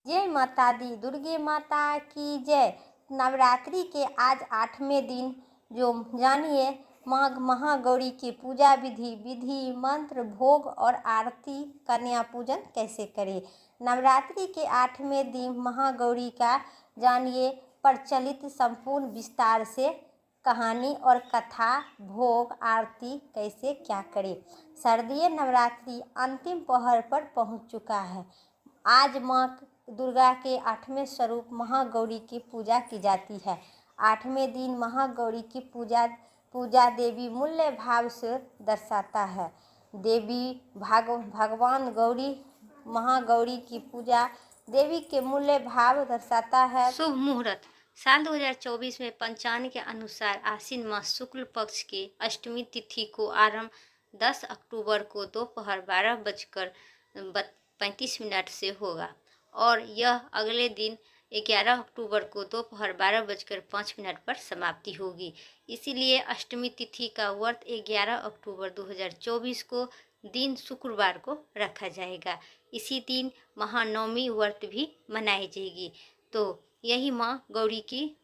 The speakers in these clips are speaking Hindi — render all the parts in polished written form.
जय माता दी, दुर्गे माता की जय। नवरात्रि के आज 8वें दिन जो जानिए माघ महागौरी की पूजा विधि मंत्र भोग और आरती कन्या पूजन कैसे करें। नवरात्रि के 8वें दिन महागौरी का जानिए प्रचलित संपूर्ण विस्तार से कहानी और कथा भोग आरती कैसे क्या करें। शारदीय नवरात्रि अंतिम पहर पर पहुंच चुका है। आज माँ दुर्गा के 8वें स्वरूप महागौरी की पूजा की जाती है। 8वें दिन महागौरी की पूजा देवी मूल्य भाव से दर्शाता है। भगवान गौरी महागौरी की पूजा देवी के मूल्य भाव दर्शाता है। शुभ मुहूर्त साल 2024 में पंचांग के अनुसार आश्विन मास शुक्ल पक्ष की अष्टमी तिथि को आरंभ 10 अक्टूबर को दोपहर 12:35 से होगा और यह अगले दिन 11 अक्टूबर को दोपहर 12:05 पर समाप्ति होगी। इसीलिए अष्टमी तिथि का व्रत 11 अक्टूबर 2024 को दिन शुक्रवार को रखा जाएगा। इसी दिन महानवमी व्रत भी मनाई जाएगी। तो यही माँ गौरी की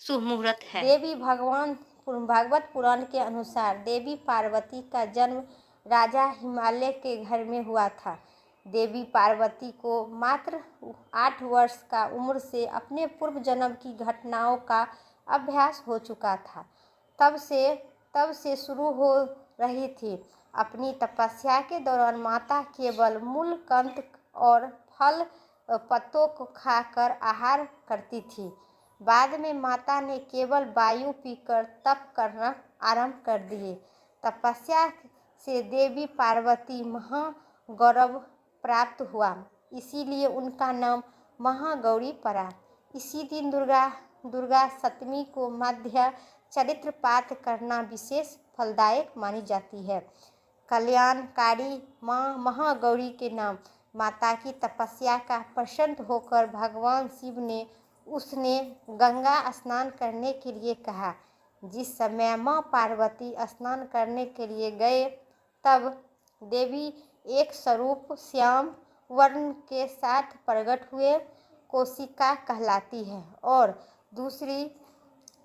शुभ मुहूर्त है। देवी भागवत पुराण के अनुसार देवी पार्वती का जन्म राजा हिमालय के घर में हुआ था। देवी पार्वती को मात्र 8 वर्ष का उम्र से अपने पूर्व जन्म की घटनाओं का अभ्यास हो चुका था। तब से शुरू हो रही थी। अपनी तपस्या के दौरान माता केवल मूल कंद और फल पत्तों को खाकर आहार करती थी। बाद में माता ने केवल वायु पीकर तप करना आरंभ कर दिए। तपस्या से देवी पार्वती महागौरव प्राप्त हुआ, इसीलिए उनका नाम महागौरी पड़ा। इसी दिन दुर्गा सप्तमी को मध्य चरित्र पाठ करना विशेष फलदायक मानी जाती है। कल्याणकारी माँ महागौरी के नाम माता की तपस्या का प्रसन्न होकर भगवान शिव ने उसने गंगा स्नान करने के लिए कहा। जिस समय माँ पार्वती स्नान करने के लिए गए तब देवी एक स्वरूप श्याम वर्ण के साथ प्रकट हुए, कोशिका कहलाती है, और दूसरी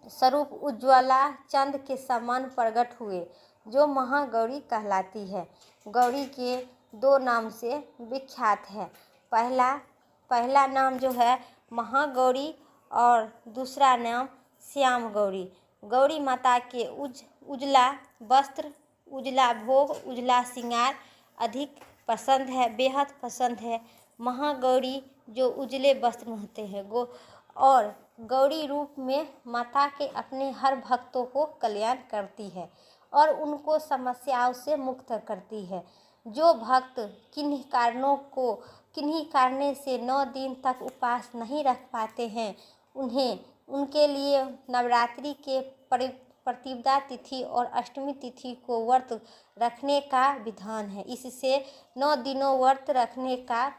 स्वरूप उज्ज्वला चंद के समान प्रकट हुए जो महागौरी कहलाती है। गौरी के 2 नाम से विख्यात है। पहला नाम जो है महागौरी और दूसरा नाम श्याम गौरी। गौरी माता के उजला वस्त्र, उजला भोग, उजला श्रृंगार अधिक पसंद है, बेहद पसंद है। महागौरी जो उजले वस्त्र होते हैं और गौरी रूप में माता के अपने हर भक्तों को कल्याण करती है और उनको समस्याओं से मुक्त करती है। जो भक्त किन्हीं कारणों से 9 दिन तक उपवास नहीं रख पाते हैं उनके लिए नवरात्रि के प्रतिपदा तिथि और अष्टमी तिथि को व्रत रखने का विधान है। इससे 9 दिनों व्रत रखने का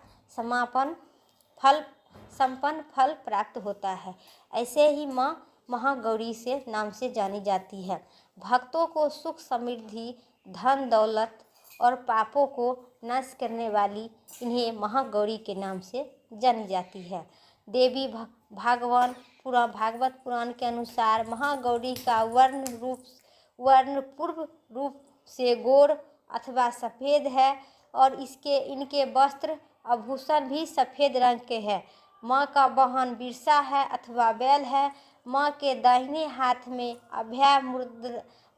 संपन्न फल प्राप्त होता है। ऐसे ही माँ महागौरी से नाम से जानी जाती है। भक्तों को सुख समृद्धि धन दौलत और पापों को नष्ट करने वाली इन्हें महागौरी के नाम से जानी जाती है। देवी भागवत पुराण के अनुसार महागौरी का वर्ण पूर्व रूप से गोर अथवा सफ़ेद है और इनके वस्त्र आभूषण भी सफ़ेद रंग के हैं। माँ का वाहन बिरसा है अथवा बैल है। माँ के दाहिने हाथ में अभय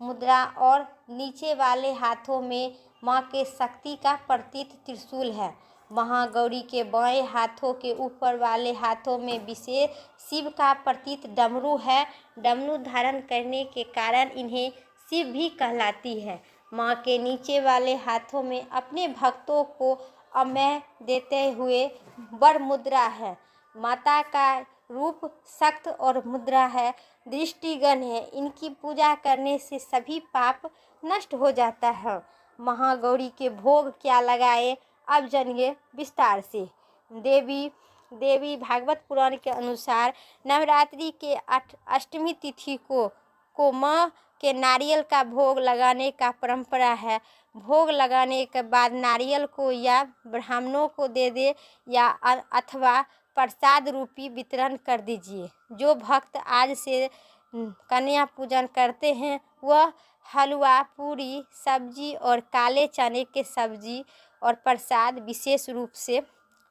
मुद्रा और नीचे वाले हाथों में माँ के शक्ति का प्रतीक त्रिशूल है। महागौरी के बाएं हाथों के ऊपर वाले हाथों में विशेष शिव का प्रतीक डमरू है। डमरू धारण करने के कारण इन्हें शिव भी कहलाती है। माँ के नीचे वाले हाथों में अपने भक्तों को अमय देते हुए वर मुद्रा है। माता का रूप सख्त और मुद्रा है, दृष्टिगण है। इनकी पूजा करने से सभी पाप नष्ट हो जाता है। महागौरी के भोग क्या लगाए, अब जानिए विस्तार से। देवी भागवत पुराण के अनुसार नवरात्रि के अष्टमी तिथि को माँ के नारियल का भोग लगाने का परंपरा है। भोग लगाने के बाद नारियल को या ब्राह्मणों को दे दे या अथवा प्रसाद रूपी वितरण कर दीजिए। जो भक्त आज से कन्या पूजन करते हैं वह हलवा, पूरी, सब्जी और काले चने के सब्जी और प्रसाद विशेष रूप से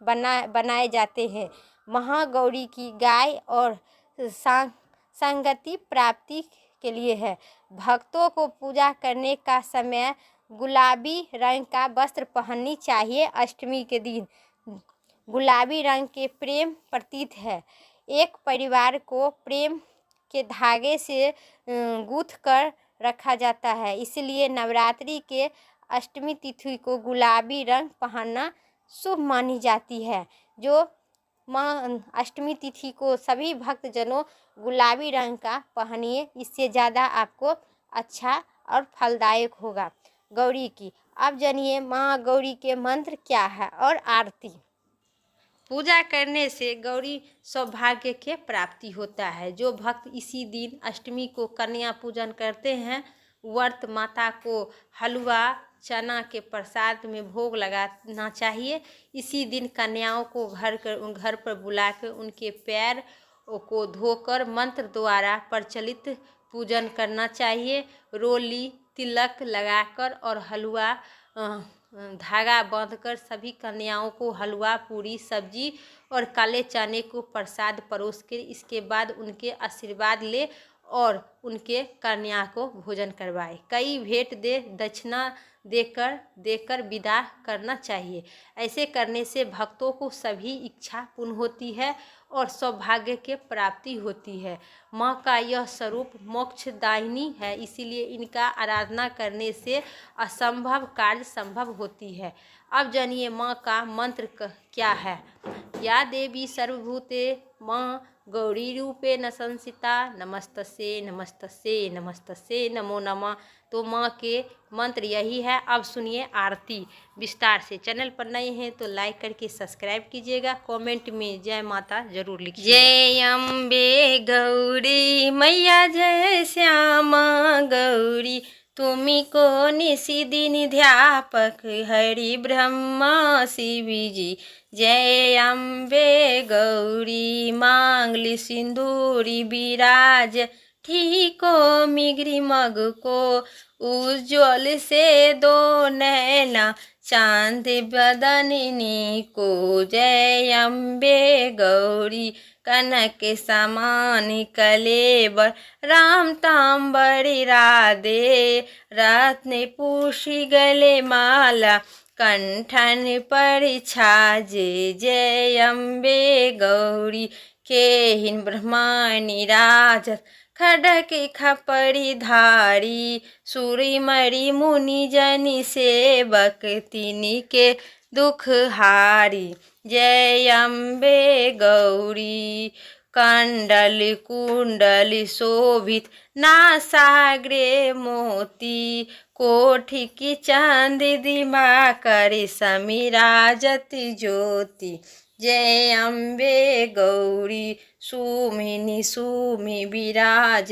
बनाए जाते हैं। महागौरी की गाय और संगति प्राप्ति के लिए है। भक्तों को पूजा करने का समय गुलाबी रंग का वस्त्र पहननी चाहिए। अष्टमी के दिन गुलाबी रंग के प्रेम प्रतीक है। एक परिवार को प्रेम के धागे से गूंथ कर रखा जाता है, इसलिए नवरात्रि के अष्टमी तिथि को गुलाबी रंग पहनना शुभ मानी जाती है। जो अष्टमी तिथि को सभी भक्तजनों गुलाबी रंग का पहनिए, इससे ज़्यादा आपको अच्छा और फलदायक होगा। गौरी की अब जानिए माँ गौरी के मंत्र क्या है और आरती। पूजा करने से गौरी सौभाग्य के प्राप्ति होता है। जो भक्त इसी दिन अष्टमी को कन्या पूजन करते हैं, व्रत माता को हलवा चना के प्रसाद में भोग लगाना चाहिए। इसी दिन कन्याओं को घर पर बुलाकर उनके पैर को धोकर मंत्र द्वारा प्रचलित पूजन करना चाहिए। रोली तिलक लगाकर और हलवा धागा बांधकर सभी कन्याओं को हलवा, पूरी, सब्जी और काले चने को प्रसाद परोस कर इसके बाद उनके आशीर्वाद ले और उनके कन्या को भोजन करवाए। कई भेंट दक्षिणा देकर विदा करना चाहिए। ऐसे करने से भक्तों को सभी इच्छा पूर्ण होती है और सौभाग्य के प्राप्ति होती है। माँ का यह स्वरूप मोक्षदायिनी है, इसीलिए इनका आराधना करने से असंभव कार्य संभव होती है। अब जानिए माँ का मंत्र क्या है। या देवी सर्वभूते माँ गौरी रूपे न संसिता नमस्तस्ये नमस्तस्ये नमस्तस्ये नमो नमः। तो माँ के मंत्र यही है। अब सुनिए आरती विस्तार से। चैनल पर नए हैं तो लाइक करके सब्सक्राइब कीजिएगा। कमेंट में जय माता जरूर लिखिएगा। जय अम्बे गौरी मैया, जय श्यामा गौरी, तुम्ही को निशिदिनी ध्यापक हरि ब्रह्मा शिवी जी। जय अम्बे गौरी मांगली सिंदूरी विराज, ठीको मिगरी मग को उज्ज्वल से दो नैना चांद बदनिनी को। जय अम्बे गौरी कनक समान कलेबर, राम तांबरी राधे रत्न पूषी गले माला कंठन पर छाजे। जय अम्बे गौरी केहिन ब्रह्मानी राजत, खडक खपरी धारी, सूरी मरी मुनि जनि सेवक तिनी के दुख हारी। जय अम्बे गौरी कंडल कुंडल शोभित नासाग्रे मोती, कोठी की चांद दिमाकर समिराजत ज्योति। जय अम्बे गौरी सुमिनी सुमि विराज,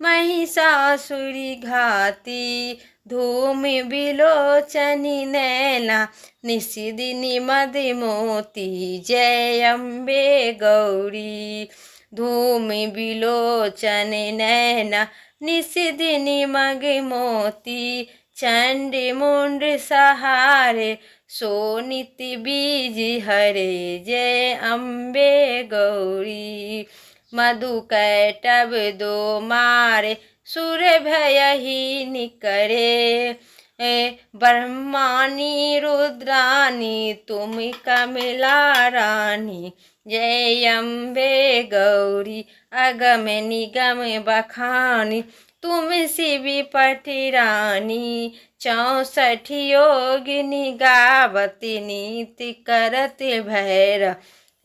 महिषासुरी घाती, धूम बिलोचनी नैना निशिदिनी मदमोती। जय अम्बे गौरी धूम बिलोचन नैना निशिदिनी मगमोती, चंड मुंड सहारे सोनिति बीज हरे। जय अम्बे गौरी मधु कैटब दो मारे, सुर भयहि निकरे, ब्रह्मानी रुद्रानी तुम कमला रानी। जय अम्बे गौरी अगम निगम बखानी, तुम शिवी पति रानी, 64 योगिनी गावती नीति करत भैरव।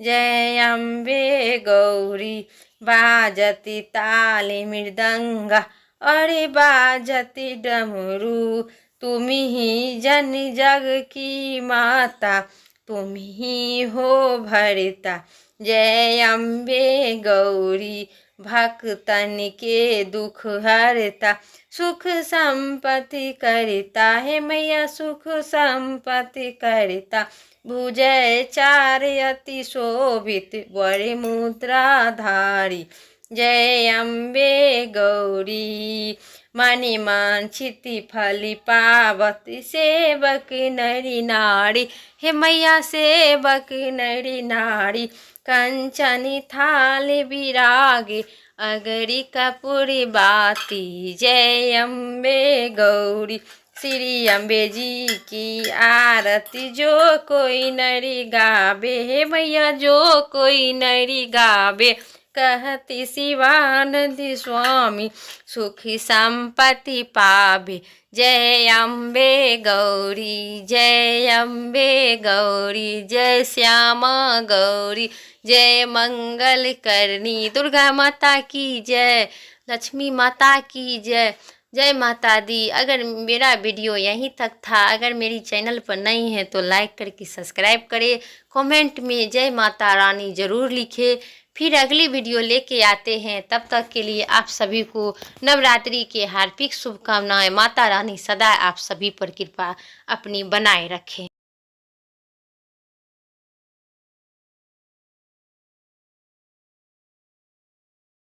जय अम्बे गौरी बाजती ताली मृदंगा, अरे बाजती डमरू, तुम ही जन जग की माता, तुम ही हो भरता। जय अम्बे गौरी भक्तन के दुख हरता, सुख संपत्ति करता है मैया, सुख संपत्ति करता। भुजय चार अति शोभित बड़े मुद्राधारी, जय अम्बे गौरी। मणि मांछित फल पावती, सेवक नरी नारी, हे मैया सेवक नरी नारी। कंचन थाल विरागे, अगरी कपूर बाती, जय अम्बे गौरी। श्री अम्बे जी की आरती जो कोई नरी गावे, हे मैया जो कोई नरी गावे। कहती शिवानंद स्वामी, सुखी संपत्ति पावे, जय अम्बे गौरी, जय अम्बे गौरी। जय श्यामा गौरी, जय मंगल करनी, दुर्गा माता की जय, लक्ष्मी माता की जय। जय माता दी। अगर मेरा वीडियो यहीं तक था, अगर मेरी चैनल पर नई है तो लाइक करके सब्सक्राइब करें, कमेंट में जय माता रानी ज़रूर लिखें। फिर अगली वीडियो लेके आते हैं, तब तक के लिए आप सभी को नवरात्रि के हार्दिक शुभकामनाएं। माता रानी सदा आप सभी पर कृपा अपनी बनाए रखें।